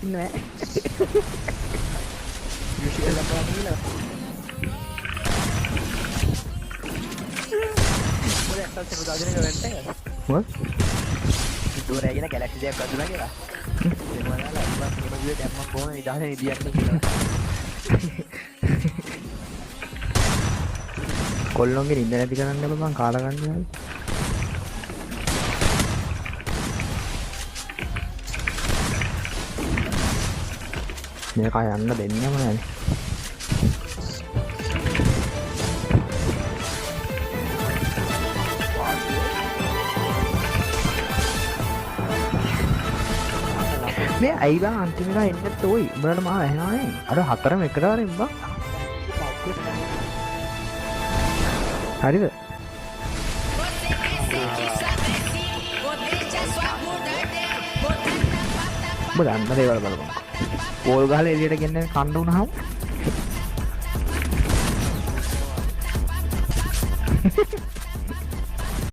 නෑ විශ්ව ලබා දීලා මොකද ඇත්තටම උදාගෙන කරන්නේ මොකද දෝරයගෙන ගැලැක්සි දෙයක් අදුනා කියලා දෙමවලා ඉවත් මොනවද දැම්මම කොහොමද ඉදාගෙන ඉදියන්න කියලා කොල්ලොන්ගේ නිින්ද නැති කරන්න බෑ මං කාලා ගන්නවා මේක යන්න දෙන්නම නැහැ මේ අයිබා අන්තිමට එන්නත් ඔයි උඹලට මාව ඇහෙනවනේ අර හතරම එකට වරින් බා හරිද ඔබ දන්න දේවල් බලපන් පෝල් ගහලා එළියට ගෙන්න කණ්ඩ වුණාම